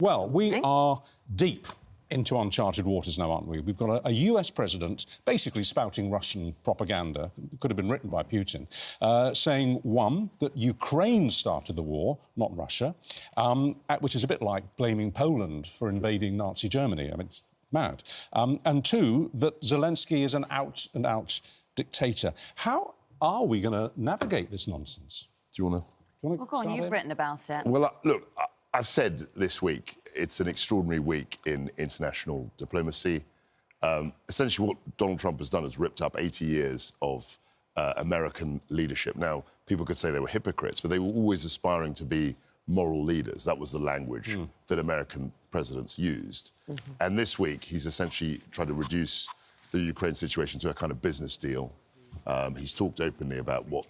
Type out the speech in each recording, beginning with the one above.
Well, we are deep into uncharted waters now, aren't we? We've got a US president basically spouting Russian propaganda, it could have been written by Putin, saying, one, that Ukraine started the war, not Russia, which is a bit like blaming Poland for invading Nazi Germany. I mean, it's mad. And two, that Zelensky is an out-and-out dictator. How are we going to navigate this nonsense? Do you want to... Well, go on, you've written about it. Well, look, I've said this week, it's an extraordinary week in international diplomacy. Essentially, what Donald Trump has done is ripped up 80 years of American leadership. Now, people could say they were hypocrites, but they were always aspiring to be moral leaders. That was the language that American presidents used. And this week, he's essentially tried to reduce the Ukraine situation to a kind of business deal. He's talked openly about what,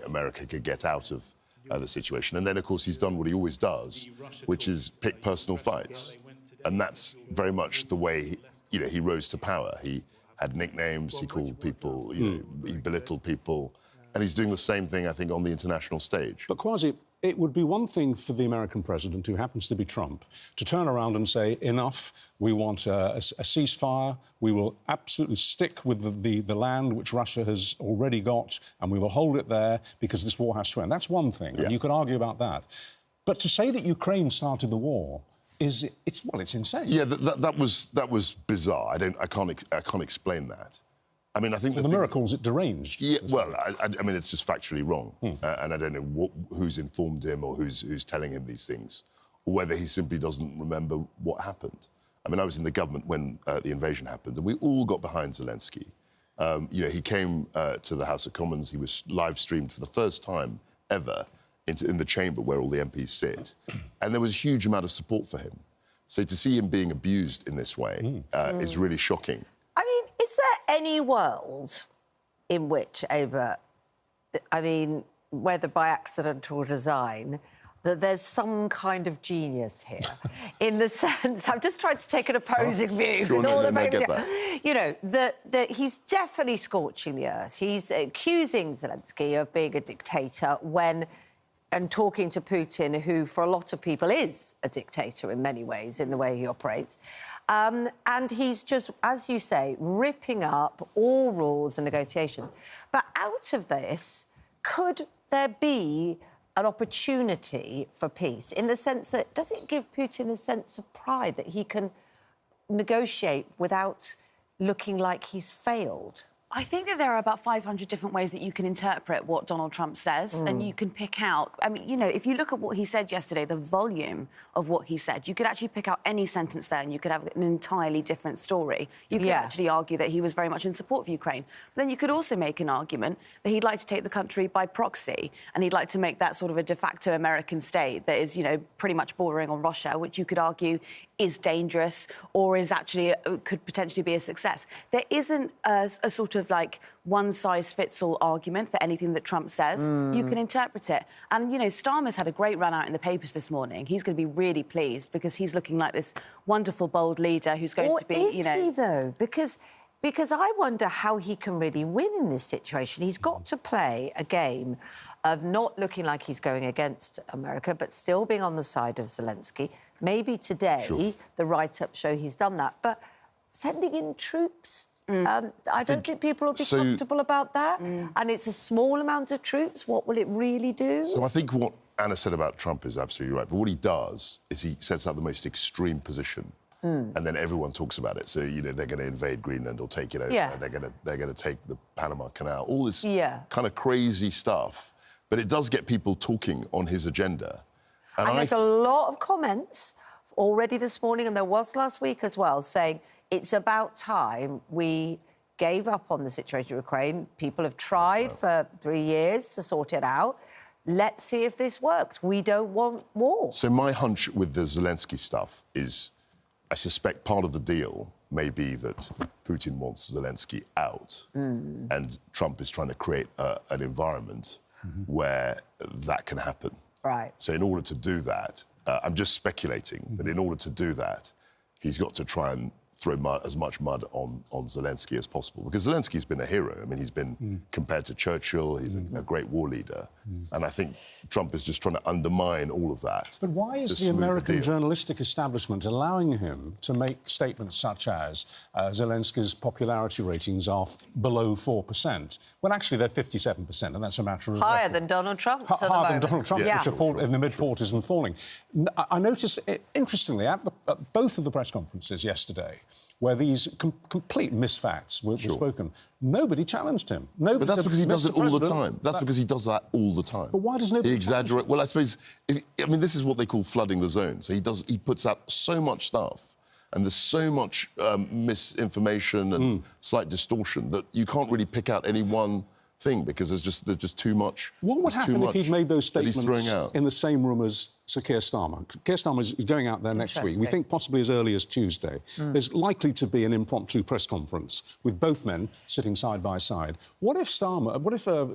America could get out of the situation. And then, of course, he's done what he always does, which is pick personal fights. And that's very much the way, he rose to power. He had nicknames, he called people, he belittled people. And he's doing the same thing, I think, on the international stage. But, Kwasi, it would be one thing for the American president, who happens to be Trump, to turn around and say, enough, we want a ceasefire, we will absolutely stick with the land which Russia has already got, and we will hold it there because this war has to end. That's one thing, and you could argue about that. But to say that Ukraine started the war it's insane. Yeah, that was bizarre. I can't explain that. I mean, I think... Well, the miracle's it deranged. Yeah, well, I mean, it's just factually wrong. And I don't know who's informed him or who's telling him these things, or whether he simply doesn't remember what happened. I mean, I was in the government when the invasion happened, and we all got behind Zelensky. He came to the House of Commons. He was live-streamed for the first time ever in the chamber where all the MPs sit. And there was a huge amount of support for him. So to see him being abused in this way is really shocking. I mean, is there any world in which, Ava, whether by accident or design, that there's some kind of genius here? In the sense, I'm just trying to take an opposing view. Sure, that he's definitely scorching the earth. He's accusing Zelensky of being a dictator and talking to Putin, who, for a lot of people, is a dictator in many ways, in the way he operates. And he's just, as you say, ripping up all rules and negotiations. But out of this, could there be an opportunity for peace, in the sense that, does it give Putin a sense of pride that he can negotiate without looking like he's failed? I think that there are about 500 different ways that you can interpret what Donald Trump says, and you can pick out... I mean, if you look at what he said yesterday, the volume of what he said, you could actually pick out any sentence there and you could have an entirely different story. You could actually argue that he was very much in support of Ukraine. But then you could also make an argument that he'd like to take the country by proxy, and he'd like to make that sort of a de facto American state that is, pretty much bordering on Russia, which you could argue is dangerous or is actually could potentially be a success. There isn't a sort of like one-size-fits-all argument for anything that Trump says. You can interpret it. And, Starmer's had a great run out in the papers this morning. He's going to be really pleased because he's looking like this wonderful, bold leader who's going to be, Is he, though? Because I wonder how he can really win in this situation. He's got to play a game of not looking like he's going against America, but still being on the side of Zelensky. Maybe today, the write-ups show he's done that. But sending in troops, I don't think people will be comfortable about that. And it's a small amount of troops. What will it really do? So I think what Anna said about Trump is absolutely right. But what he does is he sets out the most extreme position. And then everyone talks about it. So, they're going to invade Greenland or take it over. They're going to take the Panama Canal. All this kind of crazy stuff. But it does get people talking on his agenda. And there's a lot of comments already this morning, and there was last week as well, saying it's about time we gave up on the situation in Ukraine. People have tried for 3 years to sort it out. Let's see if this works. We don't want war. So my hunch with the Zelensky stuff is, I suspect part of the deal may be that Putin wants Zelensky out, and Trump is trying to create an environment where that can happen. Right. So in order to do that, I'm just speculating, but in order to do that, he's got to try and throw as much mud on Zelensky as possible, because Zelensky's been a hero. I mean, he's been compared to Churchill. He's a great war leader, and I think Trump is just trying to undermine all of that. But why is the American journalistic establishment allowing him to make statements such as Zelensky's popularity ratings are below 4%, when actually they're 57%, and that's a matter of higher than Donald Trump's at the higher than moment. Donald Trump's, Yeah. which are in the mid-40s and falling. I noticed, interestingly, at both of the press conferences yesterday, where these complete misfacts were spoken, nobody challenged him. Nobody. But that's because he does it all the President, time. That's because he does that all the time. But why does nobody He exaggerates. Well, I suppose, I mean, this is what they call flooding the zone. So he puts out so much stuff, and there's so much misinformation and slight distortion that you can't really pick out any one thing, because there's just too much. What would happen if he'd made those statements throwing out in the same room as Sir Keir Starmer? Keir Starmer is going out there next week. We think possibly as early as Tuesday. There's likely to be an impromptu press conference with both men sitting side by side. What if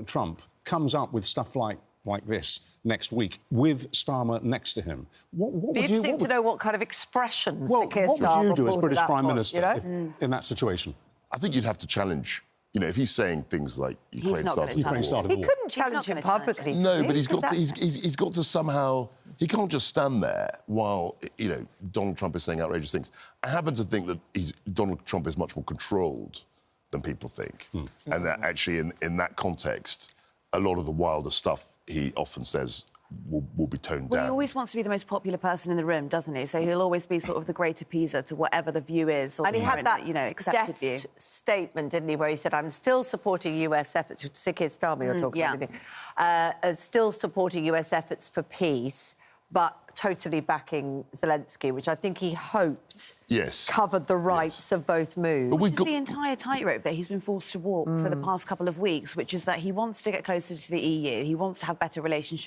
Trump comes up with stuff like this next week with Starmer next to him? What would you... You'd seem to know what kind of expressions Sir Keir what Starmer would you do as pulled British at that Prime point, Minister you know? in that situation? I think you'd have to challenge. You know, if he's saying things like Ukraine started the war. He couldn't challenge him publicly. No, but he's got to somehow. He can't just stand there while Donald Trump is saying outrageous things. I happen to think that Donald Trump is much more controlled than people think, and that actually in that context, a lot of the wilder stuff he often says will be toned down. He always wants to be the most popular person in the room, doesn't he? So he'll always be sort of the great appeaser to whatever the view is, or and he had that accepted view statement, didn't he, where he said, "I'm still supporting US efforts." Sir Keir Starmer, you're talking about, still supporting US efforts for peace, but totally backing Zelensky, which I think he hoped covered the rights of both moves. But it's the entire tightrope that he's been forced to walk for the past couple of weeks, which is that he wants to get closer to the EU, he wants to have better relations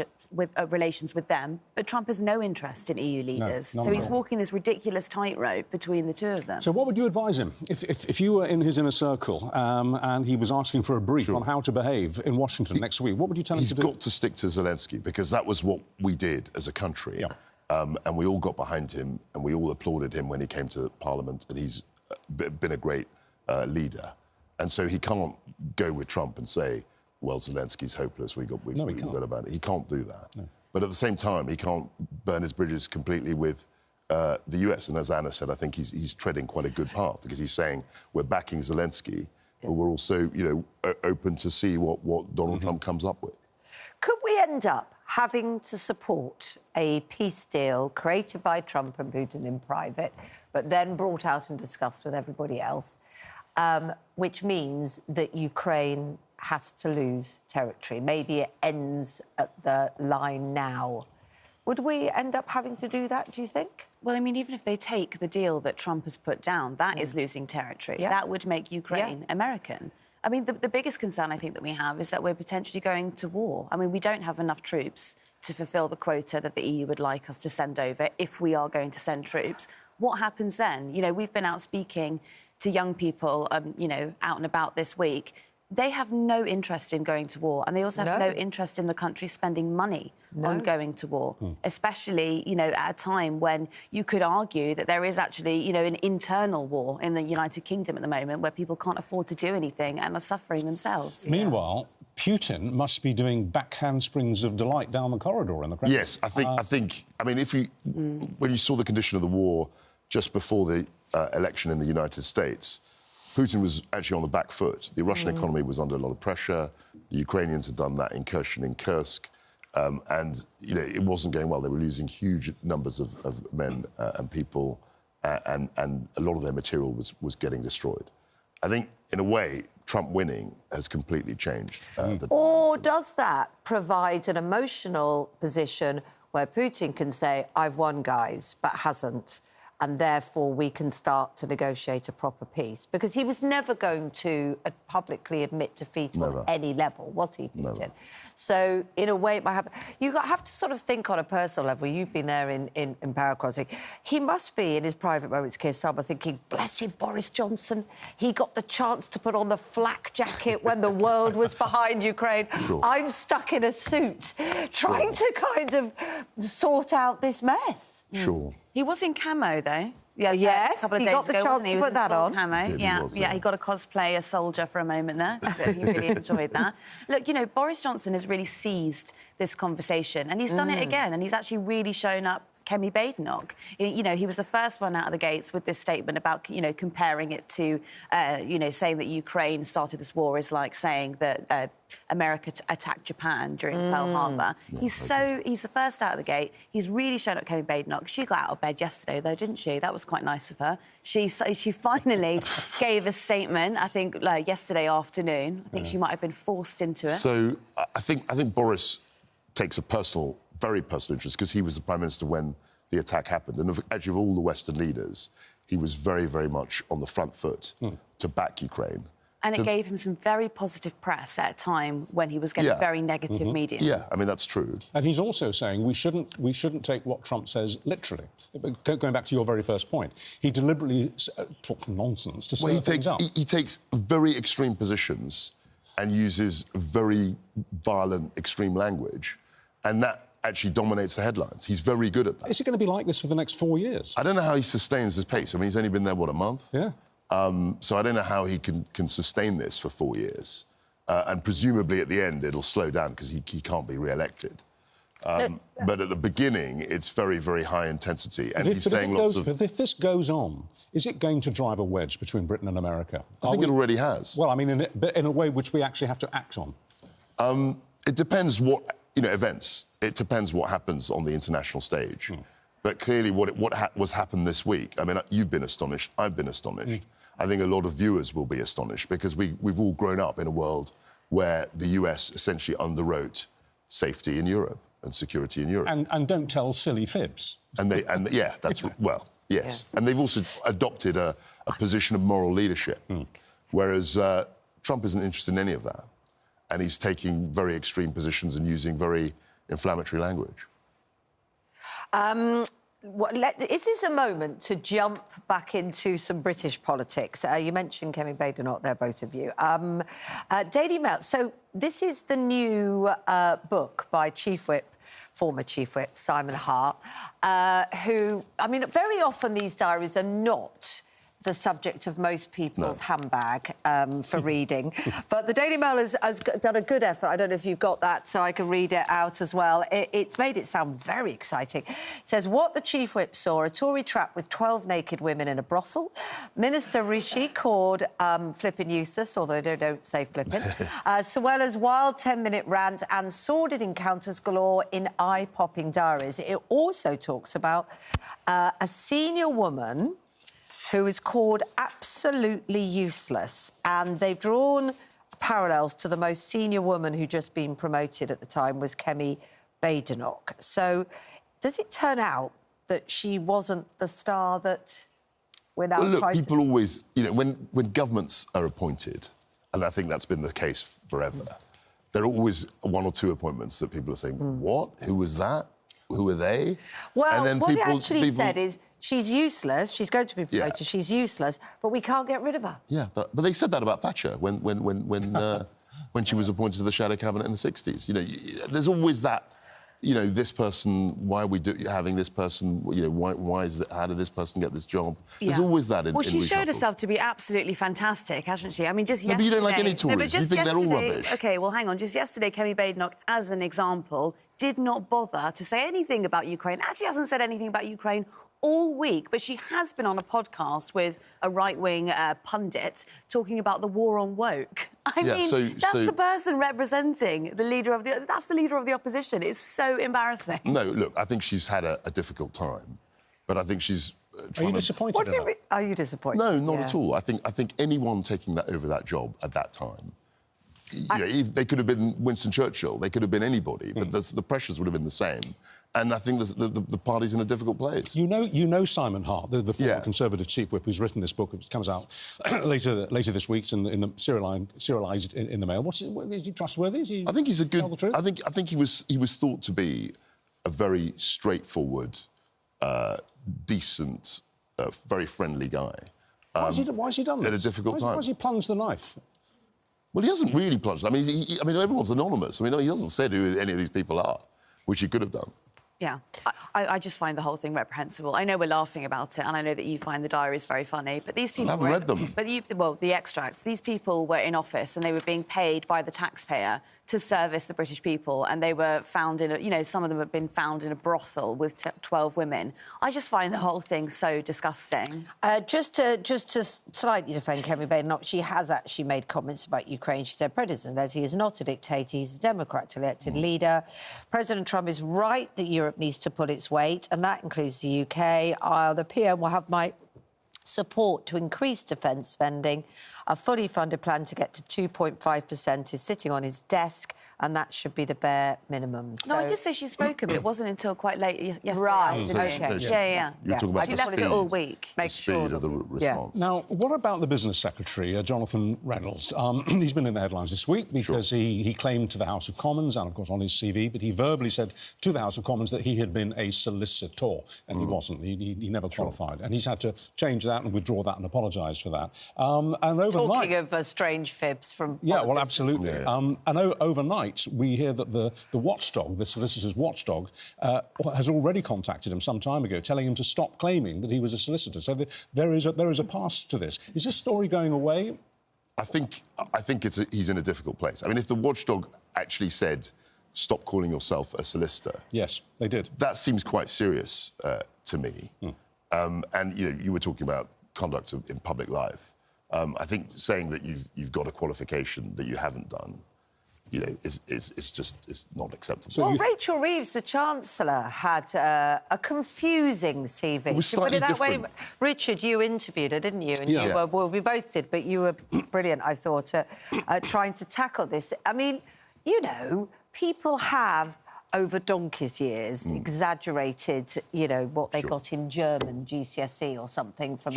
with them, but Trump has no interest in EU leaders. So he's walking this ridiculous tightrope between the two of them. So what would you advise him? If you were in his inner circle and he was asking for a brief on how to behave in Washington next week, what would you tell him to do? He's got to stick to Zelensky, because that was what we did as a country. And we all got behind him, and we all applauded him when he came to Parliament, and he's been a great leader. And so he can't go with Trump and say, well, Zelensky's hopeless, we got about it. He can't do that. No. But at the same time, he can't burn his bridges completely with the US. And as Anna said, I think he's treading quite a good path, because he's saying we're backing Zelensky, but we're also, open to see what Donald Trump comes up with. Could we end up having to support a peace deal created by Trump and Putin in private, but then brought out and discussed with everybody else, which means that Ukraine has to lose territory? Maybe it ends at the line now. Would we end up having to do that, do you think? Well, I mean, even if they take the deal that Trump has put down, that is losing territory. That would make Ukraine American. I mean, the biggest concern I think that we have is that we're potentially going to war. I mean, we don't have enough troops to fulfil the quota that the EU would like us to send over if we are going to send troops. What happens then? We've been out speaking to young people, out and about this week. They have no interest in going to war, and they also have no interest in the country spending money on going to war, especially, at a time when you could argue that there is actually, an internal war in the United Kingdom at the moment where people can't afford to do anything and are suffering themselves. Meanwhile, Putin must be doing back handsprings of delight down the corridor in the Kremlin. Yes, I think. I mean, when you saw the condition of the war just before the election in the United States, Putin was actually on the back foot. The Russian economy was under a lot of pressure. The Ukrainians had done that incursion in Kursk. And, it wasn't going well. They were losing huge numbers of men and people, and a lot of their material was getting destroyed. I think, in a way, Trump winning has completely changed. Or does that provide an emotional position where Putin can say, I've won, guys, but hasn't, and therefore we can start to negotiate a proper peace? Because he was never going to publicly admit defeat on any level, was he, Putin? Never. So, in a way, it might happen. You have to sort of think on a personal level. You've been there in Kwasi. He must be, in his private moments, Keir Starmer, thinking, blessed Boris Johnson. He got the chance to put on the flak jacket when the world was behind Ukraine. Sure. I'm stuck in a suit, trying to kind of sort out this mess. Sure. He was in camo, though. Yeah, yes, a couple of he days got the ago, chance wasn't he? to He was put that in full on. camo. Yeah, He got to cosplay a soldier for a moment there. He really enjoyed that. Look, you know, Boris Johnson has really seized this conversation, and he's done it again, and he's actually really shown up Kemi Badenoch. You know, he was the first one out of the gates with this statement about, you know, comparing it to, you know, saying that Ukraine started this war is like saying that America attacked Japan during Pearl Harbor. Yeah, He's the first out of the gate. He's really shown up Kemi Badenoch. She got out of bed yesterday, though, didn't she? That was quite nice of her. She finally gave a statement, I think, like, yesterday afternoon. I think she might have been forced into it. So I think Boris takes a very personal interest, because he was the Prime Minister when the attack happened. And actually, of all the Western leaders, he was very, very much on the front foot to back Ukraine. And it gave him some very positive press at a time when he was getting very negative media. Yeah, I mean, that's true. And he's also saying we shouldn't take what Trump says literally. Going back to your very first point, he deliberately talks nonsense to stir things up. He takes very extreme positions and uses very violent, extreme language, and that actually dominates the headlines. He's very good at that. Is it going to be like this for the next 4 years? I don't know how he sustains this pace. I mean, he's only been there, what, a month? Yeah. So I don't know how he can sustain this for 4 years. And presumably at the end it'll slow down because he can't be re-elected. But at the beginning it's very, very high intensity. And he's saying lots of... But if this goes on, is it going to drive a wedge between Britain and America? I think it already has. Well, I mean, in a way which we actually have to act on. It depends what, events. It depends what happens on the international stage. But clearly what's happened this week, I mean, you've been astonished, I've been astonished. I think a lot of viewers will be astonished because we've all grown up in a world where the US essentially underwrote safety in Europe and security in Europe. And don't tell silly fibs. Yeah, that's... Well, yes. Yeah. And they've also adopted a position of moral leadership, whereas Trump isn't interested in any of that. And he's taking very extreme positions and using very inflammatory language. Is this a moment to jump back into some British politics? You mentioned Kemi Badenoch there, both of you. Daily Mail. So this is the new book by former Chief Whip Simon Hart, who, I mean, very often these diaries are not the subject of most people's handbag for reading. But the Daily Mail has done a good effort. I don't know if you've got that, so I can read it out as well. It's made it sound very exciting. It says, what the Chief Whip saw, a Tory trap with 12 naked women in a brothel. Minister Rishi called flippin' useless, although they don't say flippin'. Suella's wild 10-minute rant and sordid encounters galore in eye-popping diaries. It also talks about a senior woman who is called absolutely useless. And they've drawn parallels to the most senior woman who'd just been promoted at the time was Kemi Badenoch. So does it turn out that she wasn't the star that we're now look, trying to... people always... when governments are appointed, and I think that's been the case forever, there are always one or two appointments that people are saying, what? Who was that? Who are they? Well, and then what people, they actually said is, she's useless, she's going to be promoted, she's useless, but we can't get rid of her. Yeah, but they said that about Thatcher when she was appointed to the shadow cabinet in the 60s. There's always that, this person, why are we having this person, how did this person get this job? There's always that in Well, she showed reshuffle. herself to be absolutely fantastic, hasn't she? I mean, just yesterday... but you don't like any Tories, but you think they're all rubbish. OK, well, hang on, just yesterday, Kemi Badenoch, as an example, did not bother to say anything about Ukraine. Actually hasn't said anything about Ukraine all week, but she has been on a podcast with a right-wing pundit talking about the war on woke. I mean, that's the person representing the leader of the... That's the leader of the opposition. It's so embarrassing. No, look, I think she's had a difficult time, but I think she's trying Are you disappointed in her? Are you disappointed? No, not at all. I think anyone taking over that job at that time, they could have been Winston Churchill, they could have been anybody, but the pressures would have been the same. And I think the party's in a difficult place. You know Simon Hart, the former Conservative Chief Whip, who's written this book, which comes out later this week, in the serialised in the Mail. Is he trustworthy? I think he's a good... Tell the truth? I think he was thought to be a very straightforward, decent, very friendly guy. Why has he done this? At a difficult time. Why has he plunged the knife? Well, he hasn't really plunged. I mean, everyone's anonymous. I mean, he hasn't said who any of these people are, which he could have done. Yeah, I just find the whole thing reprehensible. I know we're laughing about it, and I know that you find the diaries very funny, but these people... I haven't read them. But the extracts. These people were in office and they were being paid by the taxpayer to service the British people, and they were found in some of them have been found in a brothel with 12 women. I just find the whole thing so disgusting. Just to slightly defend Kemi Badenoch, she has actually made comments about Ukraine. She said President Zelensky is not a dictator, he's a democratically elected leader. President Trump is right that Europe needs to pull its weight, and that includes the UK. The PM will have my support to increase defence spending. A fully funded plan to get to 2.5% is sitting on his desk, and that should be the bare minimum. No, I did say she's spoken, but it wasn't until quite late yesterday. Right, afternoon. OK. Yeah. You're talking about she left it all week. The speed of the response. Now, what about the Business Secretary, Jonathan Reynolds? He's been in the headlines this week because he claimed to the House of Commons, and, of course, on his CV, but he verbally said to the House of Commons that he had been a solicitor, and he wasn't. He never qualified. And he's had to change that and withdraw that and apologise for that. And overnight... Talking of strange fibs from... Yeah, well, absolutely. Yeah. And overnight, we hear that the watchdog, the solicitor's watchdog, has already contacted him some time ago, telling him to stop claiming that he was a solicitor. So there is a past to this. Is this story going away? I think he's in a difficult place. I mean, if the watchdog actually said, stop calling yourself a solicitor... Yes, they did. That seems quite serious to me. And, you were talking about conduct in public life. I think saying that you've got a qualification that you haven't done, it's not acceptable. So Rachel Reeves, the Chancellor, had a confusing CV. It was slightly different. Way, Richard, you interviewed her, didn't you? And well, we both did, but you were brilliant, I thought, at trying to tackle this. I mean, people have... over donkey's years, exaggerated, what they got in German GCSE or something from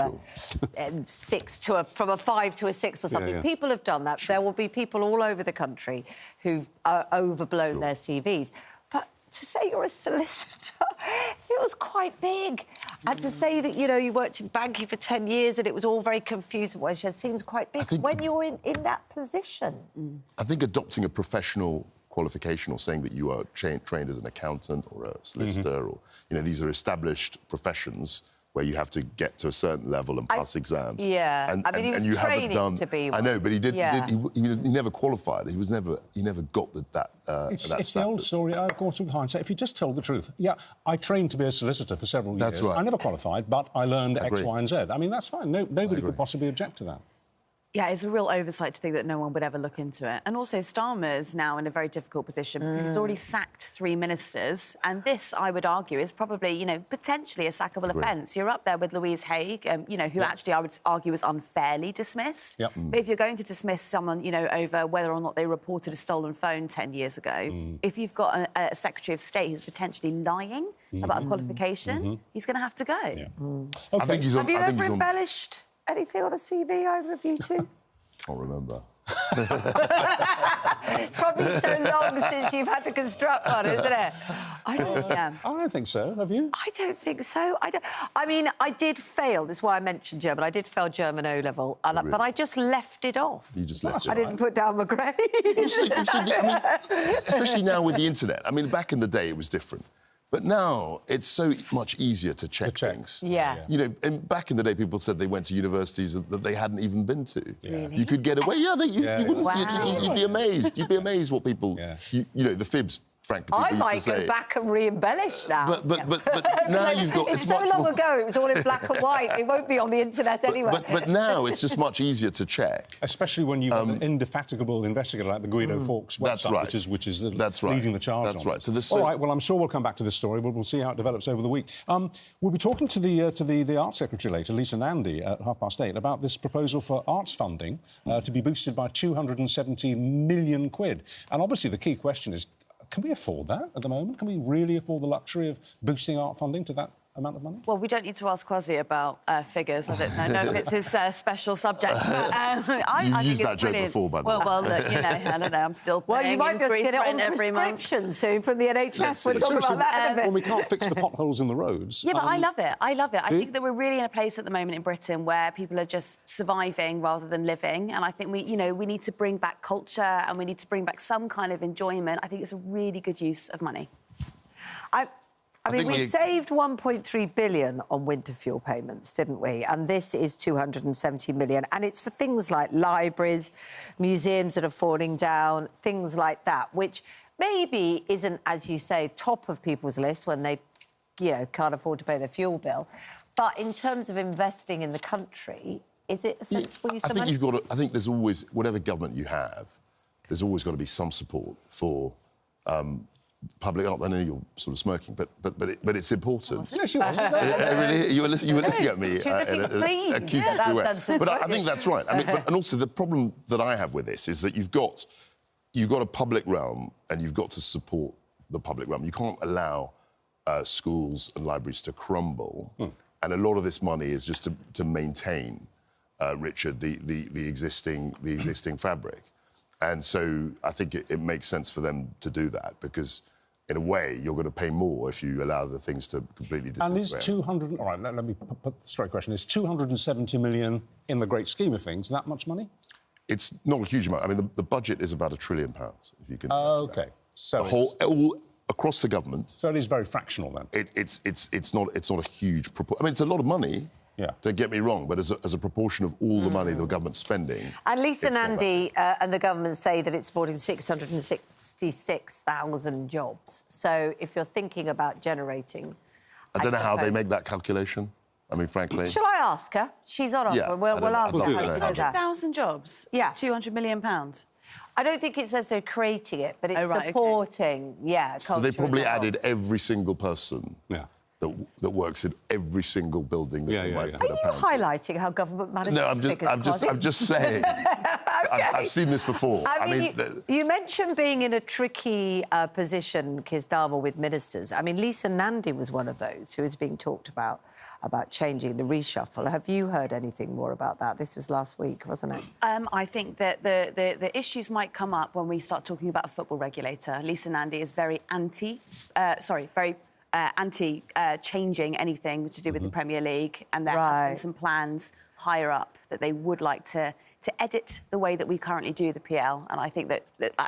from a 5 to a 6 or something. People have done that. There will be people all over the country who've overblown their CVs. But to say you're a solicitor feels quite big. And to say that, you worked in banking for 10 years and it was all very confusing, well, it seems quite big when you're in that position. I think adopting a professional qualification or saying that you are trained as an accountant or a solicitor or, these are established professions where you have to get to a certain level and pass exams. Yeah. And, I mean, he was you training haven't done, to be one. I know, but he he never qualified. He never got that It's the old story, of course, with hindsight. If you just told the truth. Yeah, I trained to be a solicitor for several years. That's right. I never qualified, but I learned X, Y and Z. I mean, that's fine. Nobody could possibly object to that. Yeah, it's a real oversight to think that no one would ever look into it. And also, Starmer's now in a very difficult position because he's already sacked 3 ministers. And this, I would argue, is probably, potentially a sackable offence. You're up there with Louise Haigh, who actually I would argue was unfairly dismissed. Yep. But if you're going to dismiss someone, over whether or not they reported a stolen phone 10 years ago, if you've got a Secretary of State who's potentially lying about a qualification, he's going to have to go. Yeah. Okay. I think he's on, have you ever embellished anything on a CV, either of you two? Can't remember. It's probably so long since you've had to construct one, isn't it? I don't think so. Have you? I don't think so. I mean, I did fail. This is why I mentioned German. I did fail German O-level, but I just left it off. You just left it. I didn't put down my grade. Especially now with the internet. I mean, back in the day, it was different. But now it's so much easier to check things. Yeah. And back in the day, people said they went to universities that they hadn't even been to. Really? You could get away. Yeah, you wouldn't. Wow. You'd be amazed. You'd be amazed what people. Yeah. The fibs. Frankly, I might go back and re-embellish now. But now you've got... It's so long ago, it was all in black and white. It won't be on the internet anyway. But now it's just much easier to check. Especially when you've got an indefatigable investigator like the Guido Fawkes website, which is leading the charge That's on right. it. All right, well, I'm sure we'll come back to this story, but we'll see how it develops over the week. We'll be talking to the Arts Secretary later, Lisa Nandy, at 8:30, about this proposal for arts funding to be boosted by 270 million quid. And obviously the key question is, can we afford that at the moment? Can we really afford the luxury of boosting art funding to that amount of money? Well, we don't need to ask Kwasi about figures. I don't know if it's his special subject. But, I used think that joke before, by the way. Well, look, I don't know. I'm still paying you might be able to get it on every prescription soon from the NHS. We'll talk about that in a bit. Well, we can't fix the potholes in the roads. Yeah, but I love it. I love it. I think that we're really in a place at the moment in Britain where people are just surviving rather than living. And I think we need to bring back culture and we need to bring back some kind of enjoyment. I think it's a really good use of money. I mean, we saved 1.3 billion on winter fuel payments, didn't we? And this is 270 million. And it's for things like libraries, museums that are falling down, things like that, which maybe isn't, as you say, top of people's list when they, you know, can't afford to pay their fuel bill. But in terms of investing in the country, is it a sensible use of money? I think there's always, whatever government you have, there's always got to be some support for public. I know you're sort of smirking, but it's important. No, she wasn't. You were looking at me in an accusatory way. But I think that's right. I mean, and also the problem that I have with this is that you've got a public realm and you've got to support the public realm. You can't allow schools and libraries to crumble. And a lot of this money is just to maintain, Richard, the existing fabric. And so I think it makes sense for them to do that because, in a way, you're going to pay more if you allow the things to completely disintegrate. And is 200... All right, let me put the straight question. Is 270 million, in the great scheme of things, that much money? It's not a huge amount. I mean, the budget is about £1 trillion, if you can... OK. So all across the government... So it is very fractional, then? It's not a huge proportion. I mean, it's a lot of money... Yeah. Don't get me wrong, but as a proportion of all the money the government's spending... And Lisa Nandy and the government say that it's supporting 666,000 jobs. So if you're thinking about generating... I don't know how they make that calculation. I mean, frankly... Shall I ask her? She's on offer. Yeah, We'll ask her. 100,000 jobs? Yeah. £200 million? I don't think it says they're creating it, but it's supporting, So they probably added every single person... Yeah. That works in every single building that they might put a pound. Are you highlighting how government manages figures? I'm just saying. Okay. I've seen this before. I mean you mentioned being in a tricky position, Keir Starmer, with ministers. I mean, Lisa Nandy was one of those who was being talked about changing the reshuffle. Have you heard anything more about that? This was last week, wasn't it? I think that the issues might come up when we start talking about a football regulator. Lisa Nandy is very anti-changing anything to do with the Premier League, and there has been some plans higher up that they would like to edit the way that we currently do the PL, and I think that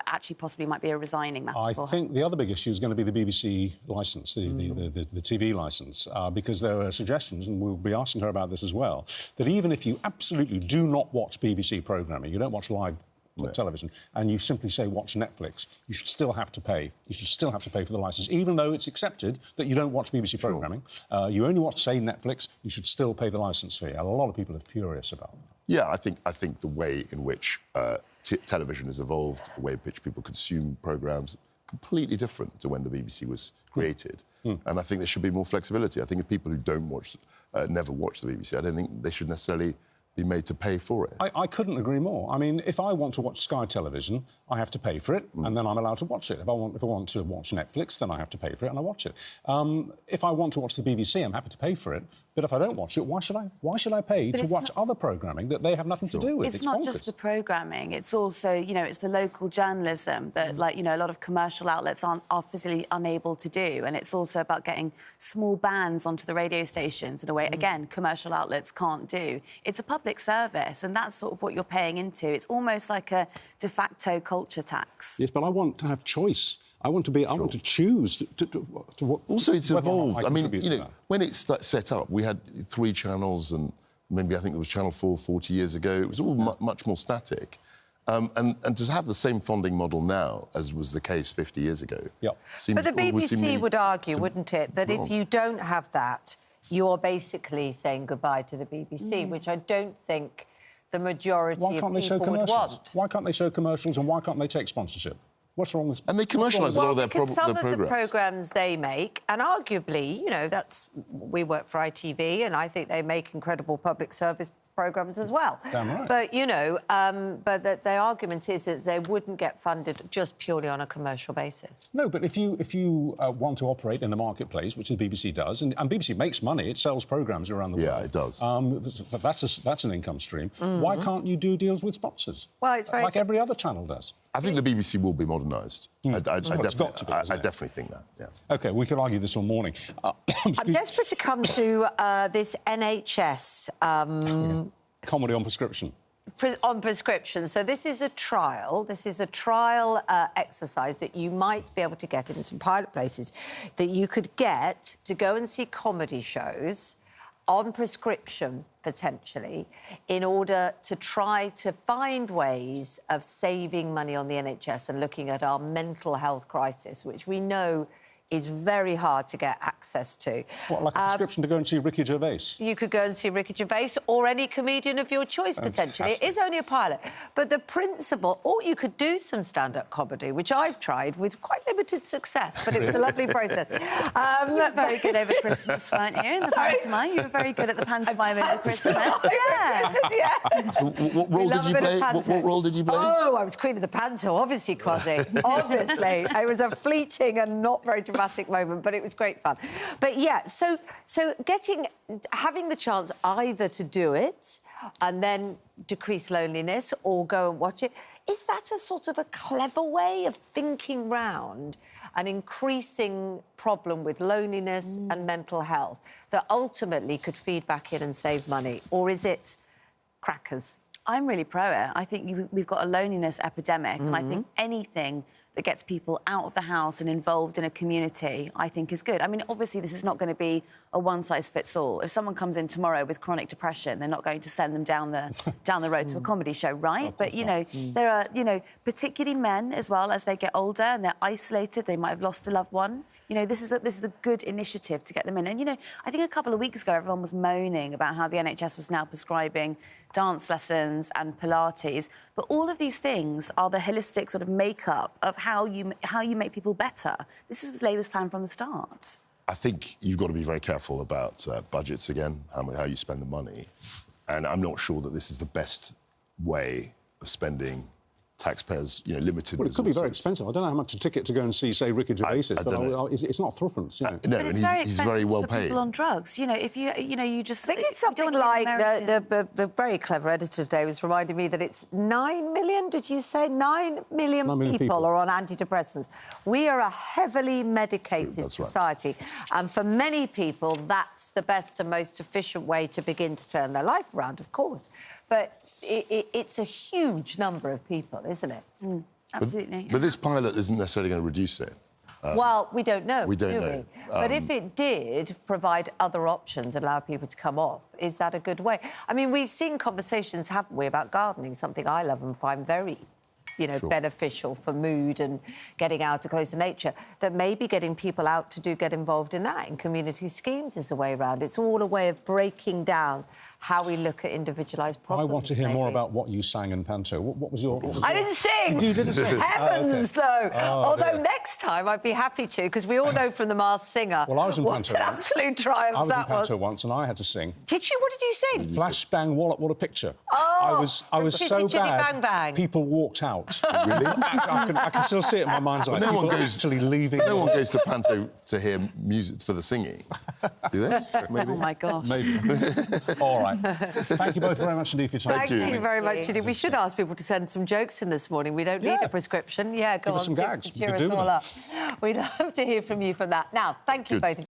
actually possibly might be a resigning matter. I think the other big issue is going to be the BBC licence, the TV licence, because there are suggestions, and we'll be asking her about this as well, that even if you absolutely do not watch BBC programming, you don't watch live television, and you simply say watch Netflix, you should still have to pay. You should still have to pay for the licence, even though it's accepted that you don't watch BBC programming. You only watch, say, Netflix, you should still pay the licence fee. And a lot of people are furious about that. Yeah, I think the way in which television has evolved, the way in which people consume programmes, completely different to when the BBC was created. And I think there should be more flexibility. I think if people who don't watch, never watch the BBC, I don't think they should necessarily be made to pay for it. I couldn't agree more. I mean, if I want to watch Sky Television, I have to pay for it, and then I'm allowed to watch it. If I want to watch Netflix, then I have to pay for it, and I watch it. If I want to watch the BBC, I'm happy to pay for it. But if I don't watch it, why should I pay to watch other programming that they have nothing to do with? It's not just the programming. It's also, you know, it's the local journalism that, like, you know, a lot of commercial outlets are physically unable to do. And it's also about getting small bands onto the radio stations in a way, again, commercial outlets can't do. It's a public service, and that's sort of what you're paying into. It's almost like a de facto culture tax. Yes, but I want to have choice. I want to choose to also, it's evolved. I mean, you know, when it's set up, we had 3 channels, and maybe I think there was Channel 4 40 years ago. It was all much more static. And to have the same funding model now as was the case 50 years ago. But the BBC would argue, wouldn't it, that if you don't have that, you're basically saying goodbye to the BBC, which I don't think the majority of people would want. Why can't they show commercials, and why can't they take sponsorship? What's wrong with... And they commercialise a lot of their programmes. Some of the programmes they make, and arguably, you know, we work for ITV, and I think they make incredible public service programmes as well. Damn right. But, you know, but the argument is that they wouldn't get funded just purely on a commercial basis. No, but if you want to operate in the marketplace, which the BBC does, and BBC makes money, it sells programmes around the world. Yeah, it does. That's an income stream. Why can't you do deals with sponsors? Well, it's very... Like every other channel does. I think the BBC will be modernised. I definitely think that, yeah. OK, we could argue this all morning. I'm desperate to come to this NHS... Comedy on prescription. on prescription. So this is a trial. This is a trial exercise that you might be able to get in some pilot places, that you could get to go and see comedy shows on prescription, potentially, in order to try to find ways of saving money on the NHS and looking at our mental health crisis, which we know is very hard to get access to. What, like a prescription to go and see Ricky Gervais? You could go and see Ricky Gervais or any comedian of your choice, potentially. It is only a pilot. But the principle, or you could do some stand-up comedy, which I've tried with quite limited success, but it was a lovely process. You were very good over Christmas, weren't you, in the pantomime? You were very good at the pantomime over Christmas. Yeah. Yeah. So what role did you play? What role did you play? Oh, I was Queen of the Panto, obviously, Kwasi. Obviously. It was a fleeting and not very dramatic moment, but it was great fun. But yeah, so having the chance either to do it and then decrease loneliness or go and watch it, is that a sort of a clever way of thinking round an increasing problem with loneliness and mental health that ultimately could feed back in and save money? Or is it crackers? I'm really pro it. I think we've got a loneliness epidemic, and I think anything that gets people out of the house and involved in a community, I think is good. I mean, obviously, this is not going to be a one-size-fits-all. If someone comes in tomorrow with chronic depression, they're not going to send them down the road to a comedy show, right? But, you know, there are, you know, particularly men as well, as they get older and they're isolated, they might have lost a loved one. You know, this is a good initiative to get them in. And, you know, I think a couple of weeks ago, everyone was moaning about how the NHS was now prescribing dance lessons and Pilates. But all of these things are the holistic sort of makeup of how you make people better. This was Labour's plan from the start. I think you've got to be very careful about budgets again, how you spend the money. And I'm not sure that this is the best way of spending taxpayers, you know, limited Well, it could be very resources. expensive. I don't know how much a ticket to go and see, say, Ricky Gervais is, but it's not threepence, you know. No, But it's and very he's expensive very well to put paid. people on drugs. You know, if you just... I think it's something like the very clever editor today was reminding me that it's 9 million, did you say? 9 million people are on antidepressants. We are a heavily medicated society. And for many people, that's the best and most efficient way to begin to turn their life around, of course. But it's a huge number of people, isn't it? Absolutely. But this pilot isn't necessarily going to reduce it. Well, we don't know. We don't know. But if it did provide other options, allow people to come off, is that a good way? I mean, we've seen conversations, haven't we, about gardening, something I love and find very, you know, beneficial for mood and getting out to close to nature, that maybe getting people out to get involved in that, in community schemes, is a way around. It's all a way of breaking down how we look at individualised problems. I want to hear more about what you sang in Panto. What was your... I didn't sing! You didn't sing? Heavens, Oh, okay. though! Although next time I'd be happy to, because we all know from The Masked Singer... Well, I was in what Panto an once. absolute triumph I was that in Panto once and I had to sing. Did you? What did you sing? Flash, bang, wallop, what a picture. Oh, I was so Chitty, bad, bang, bang. people walked out. Really? I can still see it in my mind's eye. No one People goes actually leaving. No one goes to Panto to hear music for the singing, do they? Maybe. Oh, my gosh. Maybe. All right. Thank you both very much indeed for your time. Thank you very much indeed. We should ask people to send some jokes in this morning. We don't need a prescription. Yeah, go Give on, us some gags. cheer us all up. We'd love to hear from you from that. Now, thank you both.